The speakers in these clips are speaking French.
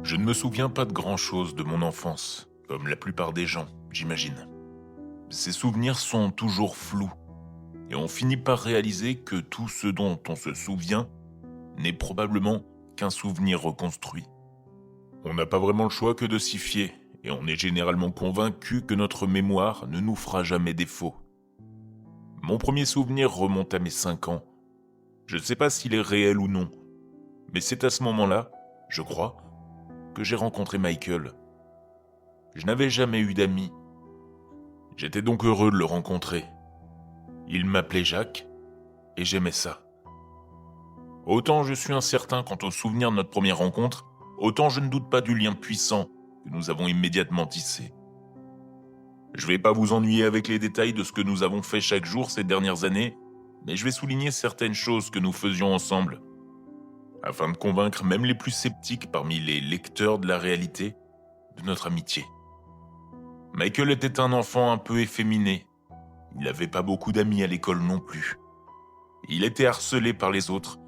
Je ne me souviens pas de grand-chose de mon enfance, comme la plupart des gens, j'imagine. Ces souvenirs sont toujours flous, et on finit par réaliser que tout ce dont on se souvient n'est probablement qu'un souvenir reconstruit. On n'a pas vraiment le choix que de s'y fier, et on est généralement convaincu que notre mémoire ne nous fera jamais défaut. Mon premier souvenir remonte à mes 5 ans. Je ne sais pas s'il est réel ou non, mais c'est à ce moment-là, je crois, que j'ai rencontré Michael. Je n'avais jamais eu d'amis. J'étais donc heureux de le rencontrer. Il m'appelait Jacques, et j'aimais ça. Autant je suis incertain quant au souvenir de notre première rencontre, autant je ne doute pas du lien puissant que nous avons immédiatement tissé. Je vais pas vous ennuyer avec les détails de ce que nous avons fait chaque jour ces dernières années, mais je vais souligner certaines choses que nous faisions ensemble, afin de convaincre même les plus sceptiques parmi les lecteurs de la réalité de notre amitié. Michael était un enfant un peu efféminé. Il n'avait pas beaucoup d'amis à l'école non plus. Il était harcelé par les autres,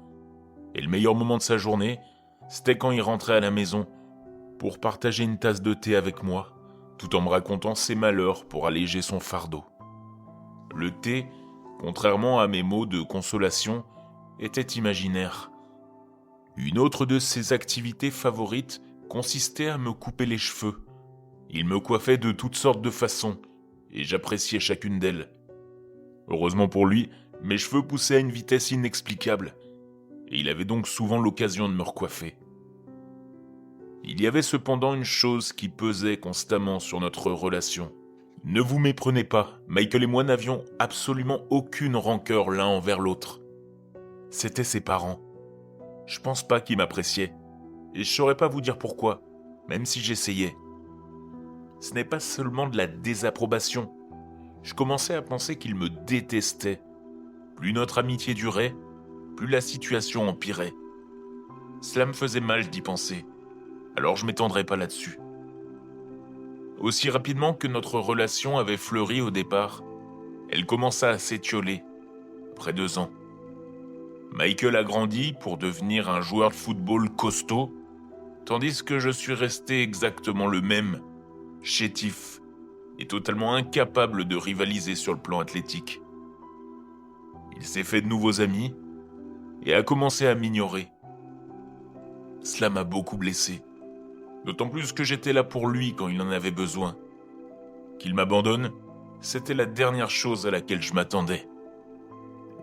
et le meilleur moment de sa journée, c'était quand il rentrait à la maison pour partager une tasse de thé avec moi, tout en me racontant ses malheurs pour alléger son fardeau. Le thé, contrairement à mes mots de consolation, était imaginaire. Une autre de ses activités favorites consistait à me couper les cheveux. Il me coiffait de toutes sortes de façons, et j'appréciais chacune d'elles. Heureusement pour lui, mes cheveux poussaient à une vitesse inexplicable, et il avait donc souvent l'occasion de me recoiffer. Il y avait cependant une chose qui pesait constamment sur notre relation. Ne vous méprenez pas, Michael et moi n'avions absolument aucune rancœur l'un envers l'autre. C'étaient ses parents. Je pense pas qu'ils m'appréciaient, et je saurais pas vous dire pourquoi, même si j'essayais. Ce n'est pas seulement de la désapprobation. Je commençais à penser qu'ils me détestaient. Plus notre amitié durait, plus la situation empirait. Cela me faisait mal d'y penser, alors je m'étendrai pas là-dessus. Aussi rapidement que notre relation avait fleuri au départ, elle commença à s'étioler, après 2 ans. Michael a grandi pour devenir un joueur de football costaud, tandis que je suis resté exactement le même, chétif, et totalement incapable de rivaliser sur le plan athlétique. Il s'est fait de nouveaux amis, et a commencé à m'ignorer. Cela m'a beaucoup blessé, d'autant plus que j'étais là pour lui quand il en avait besoin. Qu'il m'abandonne, c'était la dernière chose à laquelle je m'attendais.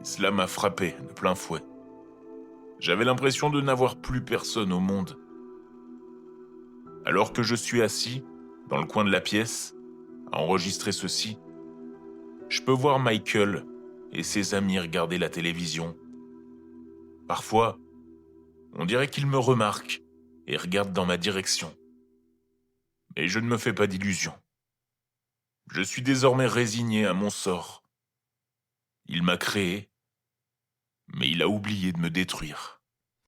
Et cela m'a frappé de plein fouet. J'avais l'impression de n'avoir plus personne au monde. Alors que je suis assis, dans le coin de la pièce, à enregistrer ceci, je peux voir Michael et ses amis regarder la télévision. Parfois, on dirait qu'ils me remarquent et regardent dans ma direction. Mais je ne me fais pas d'illusions. Je suis désormais résigné à mon sort. Il m'a créé, mais il a oublié de me détruire.